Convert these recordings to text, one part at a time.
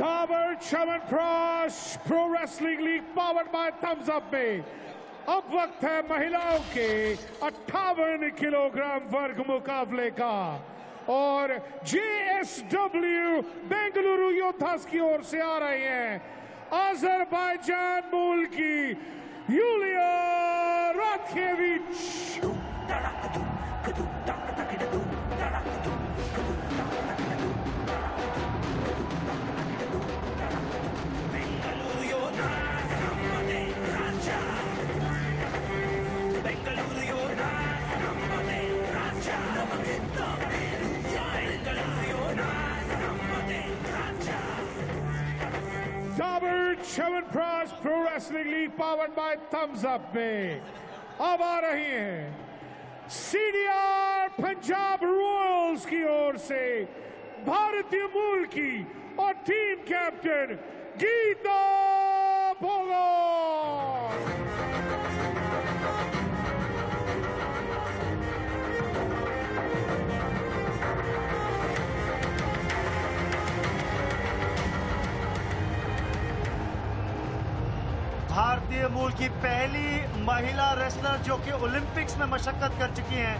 Dabur Chyawanprash Pro Wrestling League powered by Thumbs Up में अब वक्त है महिलाओं के 58 किलोग्राम वर्ग मुकाबले का और JSW बेंगलुरु योद्धास की ओर से आ रही हैं अजरबैजान मूल की Yulia रात्केविच। Dabur Chyawanprash Pro Wrestling League powered by Thumbs Up में अब आ रही हैं CDR पंजाब रॉयल्स की ओर से भारतीय मूल की और टीम कैप्टन गीता फोगाट। भारतीय मूल की पहली महिला रेसलर जो कि ओलंपिक्स में मशक्कत कर चुकी हैं,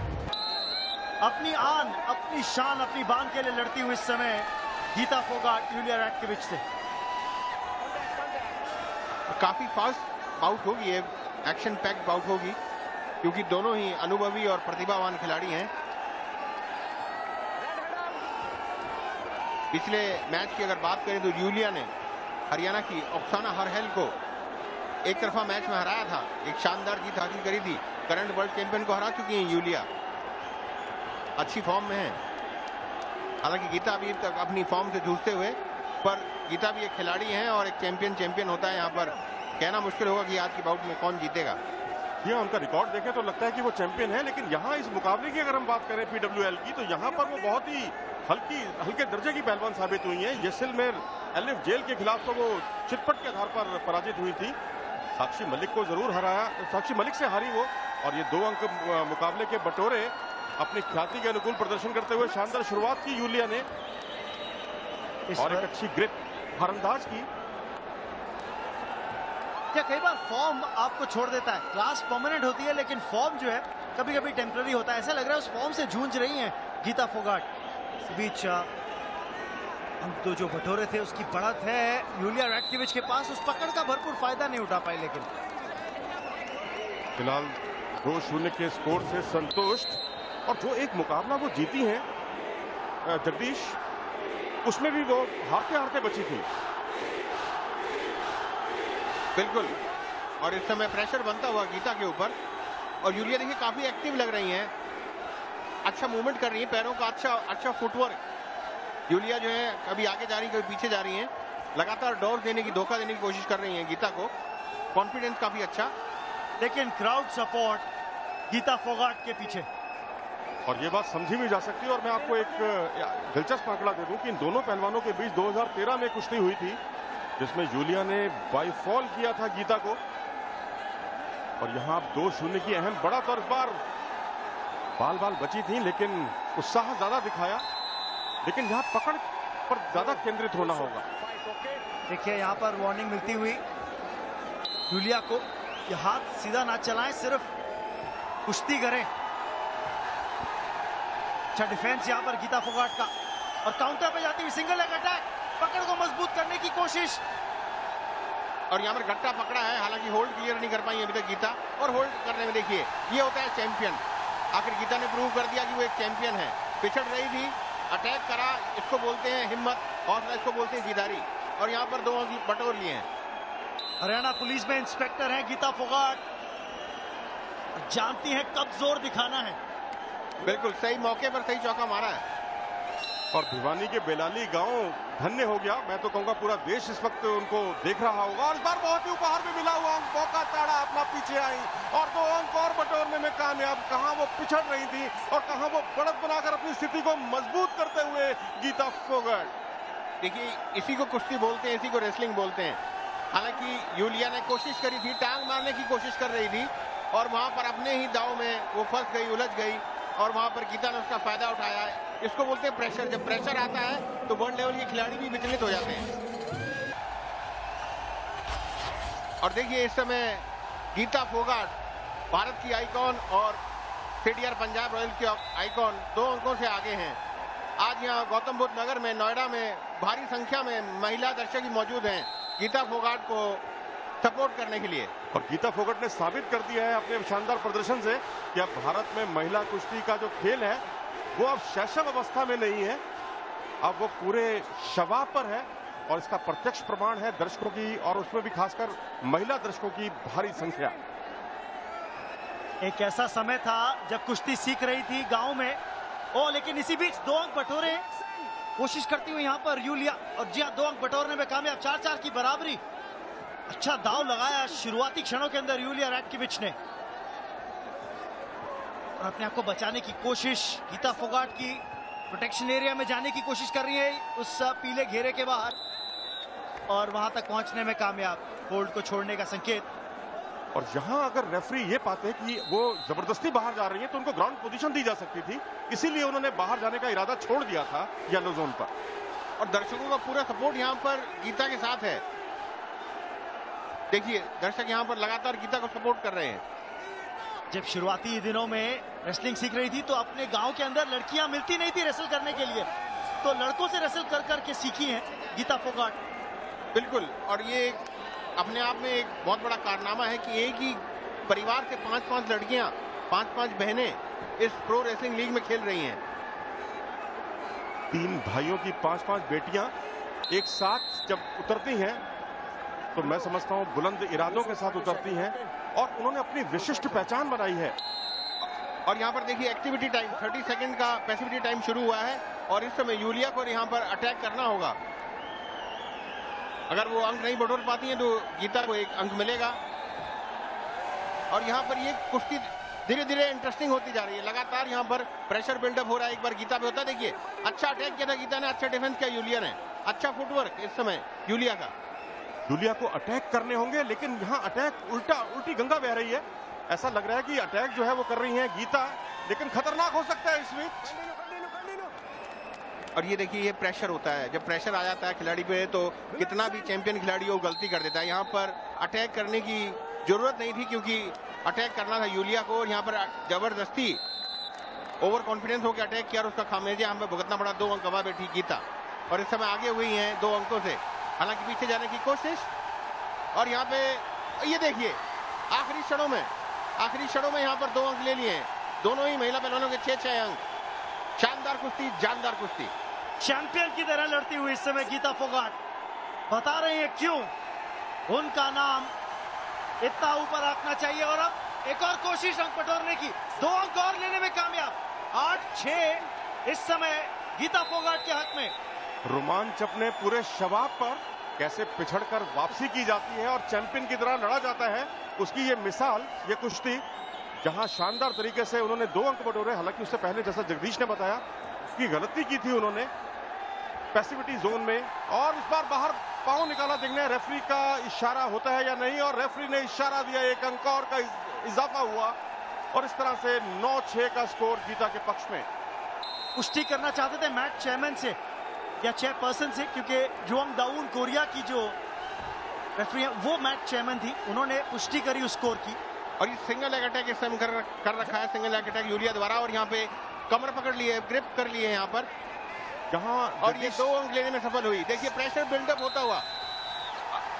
अपनी आन, अपनी शान, अपनी बान के लिए लड़ती हुई इस समय गीता फोगाट यूलिया रात्केविच से। काफी फास्ट बाउट होगी, ये एक्शन पैक्ड बाउट होगी क्योंकि दोनों ही अनुभवी और प्रतिभावान खिलाड़ी हैं। पिछले मैच की अगर बात करें तो यूलिया ने हरियाणा की ओक्साना हरहेल को एक तरफा मैच में हराया था, एक शानदार जीत हासिल करी थी। करंट वर्ल्ड चैंपियन को हरा चुकी हैं यूलिया, अच्छी फॉर्म में है। हालांकि गीता अभी तक अपनी फॉर्म से जूझते हुए, पर गीता भी एक खिलाड़ी हैं और एक चैंपियन होता है। यहाँ पर कहना मुश्किल होगा कि आज की बाउट में कौन जीतेगा। यहाँ उनका रिकॉर्ड देखें तो लगता है कि वो चैंपियन है, लेकिन यहाँ इस मुकाबले की अगर हम बात करें PWL की, तो यहाँ पर वो बहुत ही हल्के दर्जे की पहलवान साबित हुई हैं। जैसलमेर एलिफ जेल के खिलाफ तो वो चितपट के आधार पर पराजित हुई थी। साक्षी मलिक को जरूर हराया, साक्षी मलिक से हारी वो, और ये 2 अंक मुकाबले के बटोरे। अपनी ख्याति के अनुकूल प्रदर्शन करते हुए शानदार शुरुआत की यूलिया ने और एक अच्छी ग्रिप फरंदाज की। क्या कई बार फॉर्म आपको छोड़ देता है, क्लास परमानेंट होती है लेकिन फॉर्म जो है कभी कभी टेम्पररी होता है। ऐसा लग रहा है उस फॉर्म से जूझ रही हैं गीता फोगाट। इस बीच हम तो जो बटोरे थे उसकी बढ़त है यूलिया रात्केविच के पास, उस पकड़ का भरपूर फायदा नहीं उठा पाई। लेकिन फिलहाल 2-0 के स्कोर से संतुष्ट, और जो एक मुकाबला वो जीती हैं जगदीश, उसमें भी वो हारते हारते बची थी। बिल्कुल, और इस समय प्रेशर बनता हुआ गीता के ऊपर। और यूलिया देखिए काफी एक्टिव लग रही हैं, अच्छा मूवमेंट कर रही है, पैरों का अच्छा फुटवर्क। यूलिया जो है कभी आगे जा रही है, कभी पीछे जा रही हैं, लगातार डोर देने की, धोखा देने की कोशिश कर रही हैं गीता को। कॉन्फिडेंस काफी अच्छा, लेकिन क्राउड सपोर्ट गीता फोगाट के पीछे। और ये बात समझी भी जा सकती है। और मैं आपको एक दिलचस्प आंकड़ा दे दूं कि इन दोनों पहलवानों के बीच 2013 में कुश्ती हुई थी, जिसमें यूलिया ने बाई फॉल किया था गीता को। और यहाँ 2-0 की अहम बढ़त, और इस बार बाल बची थी लेकिन उत्साह ज्यादा दिखाया। लेकिन यहाँ पकड़ पर ज्यादा केंद्रित होना होगा। देखिए यहाँ पर वार्निंग मिलती हुई यूलिया को, ये हाथ सीधा ना चलाएं, सिर्फ कुश्ती करें। अच्छा डिफेंस यहाँ पर गीता फोगाट का, और काउंटर पे जाती हुई सिंगल लेग अटैक, पकड़ को मजबूत करने की कोशिश। और यहाँ पर गट्टा पकड़ा है, हालांकि होल्ड क्लियर नहीं कर पाई अभी तक गीता। और होल्ड करने में देखिए ये होता है चैंपियन। आखिर गीता ने प्रूव कर दिया कि वो एक चैंपियन है। पिछड़ रही थी, अटैक करा, इसको बोलते हैं हिम्मत, हौसला इसको बोलते हैं जीदारी। और यहाँ पर 2 अंक बटोर लिए हैं। हरियाणा पुलिस में इंस्पेक्टर हैं गीता फोगाट, जानती हैं कब जोर दिखाना है। बिल्कुल सही मौके पर सही चौका मारा है। और भिवानी के बेलाली गांव धन्य हो गया, मैं तो कहूंगा पूरा देश इस वक्त उनको देख रहा होगा। और इस बार बहुत ही उपहार में मिला हुआ अंक, मौका चाड़ा, अपना पीछे आई और 2 अंक और बटोरने में कामयाब। कहां वो पिछड़ रही थी और कहां वो बढ़त बनाकर अपनी स्थिति को मजबूत करते हुए गीता फोगाट। देखिए इसी को कुश्ती बोलते हैं, इसी को रेसलिंग बोलते हैं। हालांकि यूलिया ने कोशिश करी थी, टांग मारने की कोशिश कर रही थी और वहां पर अपने ही दाव में वो फंस गई, उलझ गई और वहां पर गीता ने उसका फायदा उठाया। इसको बोलते हैं प्रेशर। जब प्रेशर आता है तो वर्ल्ड लेवल के खिलाड़ी भी विचलित हो जाते हैं। और देखिए इस समय गीता फोगाट, भारत की आइकॉन और सीडीआर पंजाब रॉयल्स की आइकॉन, 2 अंकों से आगे हैं। आज यहाँ गौतम बुद्ध नगर में, नोएडा में भारी संख्या में महिला दर्शक मौजूद हैं गीता फोगाट को सपोर्ट करने के लिए। और गीता फोगाट ने साबित कर दिया है अपने शानदार प्रदर्शन से कि अब भारत में महिला कुश्ती का जो खेल है वो अब शैशव अवस्था में नहीं है, अब वो पूरे शबाब पर है। और इसका प्रत्यक्ष प्रमाण है दर्शकों की, और उसमें भी खासकर महिला दर्शकों की भारी संख्या। एक ऐसा समय था जब कुश्ती सीख रही थी गांव में, लेकिन इसी बीच 2 अंक बटोरे कोशिश करती हुई यहां पर यूलिया, और जी हां 2 अंक बटोरने में कामयाब, 4-4 की बराबरी। अच्छा दाव लगाया शुरुआती क्षणों के अंदर यूलिया रैटकिविच ने, और अपने आप को बचाने की कोशिश गीता फोगाट की, प्रोटेक्शन एरिया में जाने की कोशिश कर रही है उस पीले घेरे के बाहर, और वहां तक पहुंचने में कामयाब, होल्ड को छोड़ने का संकेत। और यहां अगर रेफरी ये पाते कि वो जबरदस्ती बाहर जा रही है तो उनको ग्राउंड पोजीशन दी जा सकती थी, इसीलिए उन्होंने बाहर जाने का इरादा छोड़ दिया था येलो जोन पर। और दर्शकों का पूरा सपोर्ट यहां पर गीता के साथ है। देखिए दर्शक यहां पर लगातार गीता को सपोर्ट कर रहे हैं। जब शुरुआती दिनों में रेसलिंग सीख रही थी तो अपने गांव के अंदर लड़कियां मिलती नहीं थी रेसल करने के लिए, तो लड़कों से रेसल कर करके सीखी है गीता फोगाट। बिल्कुल, और ये अपने आप में एक बहुत बड़ा कारनामा है कि एक ही परिवार से 5-5 लड़कियां, 5-5 बहनें इस प्रो रेसलिंग लीग में खेल रही हैं। 3 भाइयों की 5-5 बेटियां एक साथ जब उतरती हैं तो मैं समझता हूं बुलंद इरादों के साथ उतरती हैं, और उन्होंने अपनी विशिष्ट पहचान बनाई है। और यहाँ पर देखिए एक्टिविटी टाइम 30 सेकंड का पैसिविटी टाइम शुरू हुआ है, और इस समय यूलिया को यहाँ पर अटैक करना होगा। अगर वो अंक नहीं बटोर पाती हैं तो गीता को 1 अंक मिलेगा। और यहाँ पर ये कुश्ती धीरे धीरे इंटरेस्टिंग होती जा रही है। लगातार यहाँ पर प्रेशर बिल्डअप हो रहा है। एक बार गीता पे होता है, देखिए अच्छा अटैक किया था गीता ने, अच्छा डिफेंस किया यूलिया ने, अच्छा फुटवर्क इस समय यूलिया का। यूलिया को अटैक करने होंगे, लेकिन यहाँ अटैक उल्टी गंगा बह रही है। ऐसा लग रहा है कि अटैक जो है वो कर रही है गीता, लेकिन खतरनाक हो सकता है इस बीच। और ये देखिए ये प्रेशर होता है, जब प्रेशर आ जाता है खिलाड़ी पे तो कितना भी चैंपियन खिलाड़ी हो गलती कर देता है। यहाँ पर अटैक करने की जरूरत नहीं थी क्योंकि अटैक करना था यूलिया को, और यहाँ पर जबरदस्ती ओवर कॉन्फिडेंस होकर अटैक किया और उसका खामियाजा हमें भुगतना पड़ा। 2 अंक गवा बैठी गीता, और इस समय आगे हुई हैं 2 अंकों से, हालांकि पीछे जाने की कोशिश। और यहाँ पे ये देखिए आखिरी क्षणों में यहाँ पर 2 अंक ले लिए हैं दोनों ही महिला पहलवानों के, 6-6 अंक। शानदार कुश्ती, जानदार कुश्ती, चैंपियन की तरह लड़ती हुई इस समय गीता फोगाट। बता रहे हैं क्यों उनका नाम इतना ऊपर रखना चाहिए। और अब एक और कोशिश अंक बटोरने की, 2 अंक और लेने में कामयाब। 8-6 इस समय गीता फोगाट के हक में। रोमांच अपने पूरे शबाब पर कैसे पिछड़कर वापसी की जाती है और चैंपियन की तरह लड़ा जाता है, उसकी ये मिसाल, ये कुश्ती, जहां शानदार तरीके से उन्होंने 2 अंक बटोरे। हालांकि उससे पहले जैसा जगदीश ने बताया कि गलती की थी उन्होंने पैसिविटी जोन में, और इस बार बाहर पांव निकाला। देखना है रेफरी का इशारा होता है या नहीं, और रेफरी ने इशारा दिया, 1 अंक और का इजाफा हुआ, और इस तरह से 9-6 का स्कोर गीता के पक्ष में। पुष्टि करना चाहते थे मैच चेयरमैन से या चेयरपर्सन से, क्योंकि जुआंग दाउन कोरिया की जो रेफरी है वो मैच चेयरमैन थी, उन्होंने पुष्टि करी उस स्कोर की। और ये सिंगल लेग अटैक इस समय कर रखा है, सिंगल लेग अटैक यूलिया द्वारा, और यहाँ पे कमर पकड़ ली है, ग्रिप कर ली है यहाँ पर, और ये 2 अंक लेने में सफल हुई। देखिए प्रेशर बिल्डअप होता हुआ,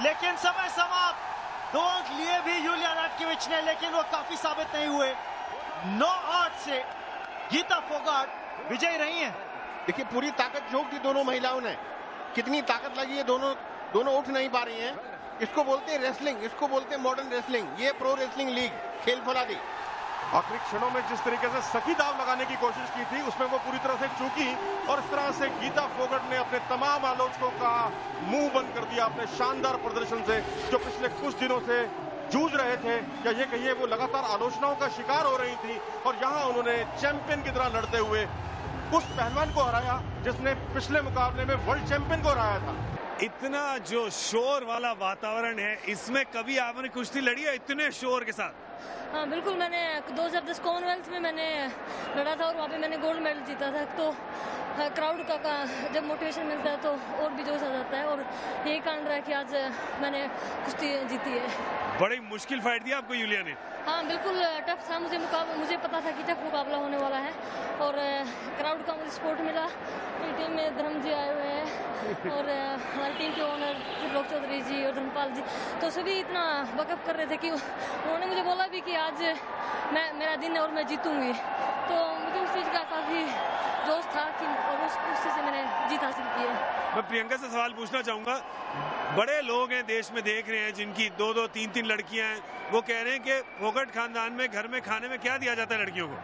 लेकिन समय समाप्त। 2 अंक लिए भी यूलिया रैटकिविच ने, लेकिन वो काफी साबित नहीं हुए। 9-8 से गीता फोगाट विजयी रही हैं। देखिए पूरी ताकत झोंक दी दोनों महिलाओं ने, कितनी ताकत लगी है, दोनों उठ नहीं पा रही हैं। इसको बोलते हैं रेसलिंग, इसको बोलते हैं मॉडर्न रेसलिंग। ये प्रो रेसलिंग लीग खेल फौलादी। आखिरी क्षणों में जिस तरीके से सखी दाव लगाने की कोशिश की थी उसमें वो पूरी तरह से चूकी, और इस तरह से गीता फोगाट ने अपने तमाम आलोचकों का मुंह बंद कर दिया अपने शानदार प्रदर्शन से, जो पिछले कुछ दिनों से जूझ रहे थे, या ये कहिए वो लगातार आलोचनाओं का शिकार हो रही थी, और यहाँ उन्होंने चैंपियन की तरह लड़ते हुए उस पहलवान को हराया जिसने पिछले मुकाबले में वर्ल्ड चैंपियन को हराया था। इतना जो शोर वाला वातावरण है, इसमें कभी आपने कुश्ती लड़ी है इतने शोर के साथ? हाँ बिल्कुल, मैंने 2010 कॉमनवेल्थ में मैंने लड़ा था और वहाँ पे मैंने गोल्ड मेडल जीता था। तो क्राउड का जब मोटिवेशन मिलता है तो और भी जोश आ जाता है, और यही कारण रहा है कि आज मैंने कुश्ती जीती है। बड़ी मुश्किल फाइट दी आपको यूलिया ने। हाँ बिल्कुल टफ था, मुझे पता था कि टफ मुकाबला होने वाला है, और क्राउड का मुझे सपोर्ट मिला। मेरी टीम में धर्म जी आए हुए हैं और हमारी टीम के ओनर त्रिलोक चौधरी जी और धर्मपाल जी, तो सभी इतना बकअप कर रहे थे कि उन्होंने मुझे बोला भी कि आज मेरा दिन है और मैं जीतूंगी। तो मुझे उस चीज़ का काफ़ी जोश था कि और उस कुश्ती से मैंने जीत हासिल की है। मैं प्रियंका से सवाल पूछना चाहूँगा, बड़े लोग हैं देश में देख रहे हैं जिनकी 2-2, 3-3 लड़कियाँ हैं, वो कह रहे हैं कि फोगाट खानदान में घर में खाने में क्या दिया जाता है लड़कियों को?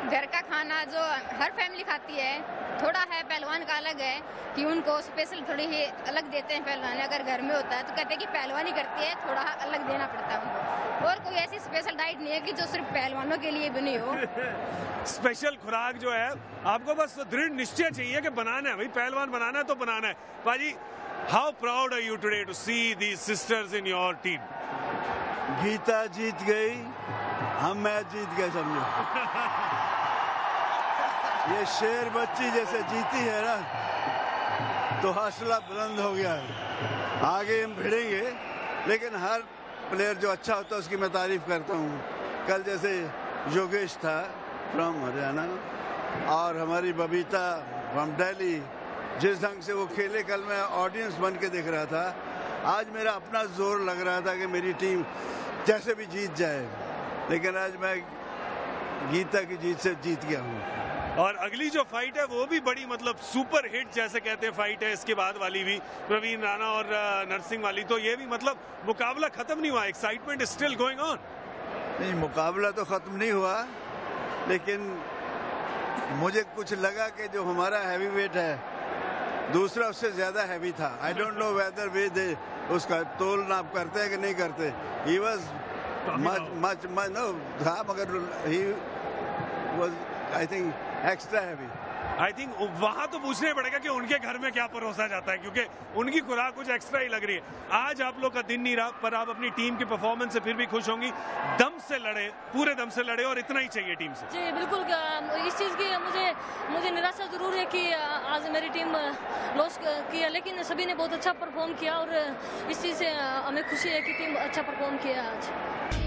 घर का खाना जो हर फैमिली खाती है, थोड़ा है पहलवान का अलग है कि उनको स्पेशल थोड़ी ही अलग देते हैं। पहलवान अगर घर में होता है तो कहते हैं कि पहलवानी करती है, थोड़ा अलग देना पड़ता है उनको, और कोई ऐसी स्पेशल डाइट नहीं है कि जो सिर्फ पहलवानों के लिए बनी हो। स्पेशल खुराक जो है आपको बस दृढ़ निश्चय चाहिए कि बनाना है, भाई पहलवान बनाना है तो बनाना है। पाजी, how proud are you today to see the sisters in your team? Geeta जीत गई, हम मैच जीत गए समझो। ये शेर बच्ची जैसे जीती है ना, तो हौसला बुलंद हो गया है। आगे हम भिड़ेंगे, लेकिन हर प्लेयर जो अच्छा होता है उसकी मैं तारीफ करता हूँ। कल जैसे योगेश था फ्रॉम हरियाणा, और हमारी बबीता फ्रॉम दिल्ली, जिस ढंग से वो खेले कल मैं ऑडियंस बन के देख रहा था। आज मेरा अपना जोर लग रहा था कि मेरी टीम जैसे भी जीत जाए, लेकिन आज मैं गीता की जीत से जीत गया हूँ। और अगली जो फाइट है वो भी बड़ी मतलब सुपर हिट जैसे कहते हैं फाइट है, इसके बाद वाली भी प्रवीण राणा और नरसिंह वाली, तो ये भी मतलब मुकाबला खत्म नहीं हुआ, excitement is still going on. नहीं, मुकाबला तो खत्म नहीं हुआ, लेकिन मुझे कुछ लगा कि जो हमारा हैवी वेट है दूसरा उससे ज्यादा हैवी था। आई डोंट नो वेदर वे दे उसका तोल नाप करते हैं कि नहीं करते। ही वाज मच नो था, मगर he was I think extra heavy. I think वहां तो पूछना पड़ेगा कि उनके घर में क्या परोसा जाता है, क्योंकि उनकी खुराक कुछ एक्स्ट्रा ही लग रही है। आज आप लोग का दिन नहीं रहा, पर आप अपनी टीम के परफॉर्मेंस से फिर भी खुश होंगी। दम से लड़े, पूरे दम से लड़े, और इतना ही चाहिए टीम से। जी बिल्कुल, इस चीज़ की मुझे निराशा जरूर है कि आज मेरी टीम लॉस किया, लेकिन सभी ने बहुत अच्छा परफॉर्म किया और इस चीज़ से हमें खुशी है कि टीम अच्छा परफॉर्म किया आज।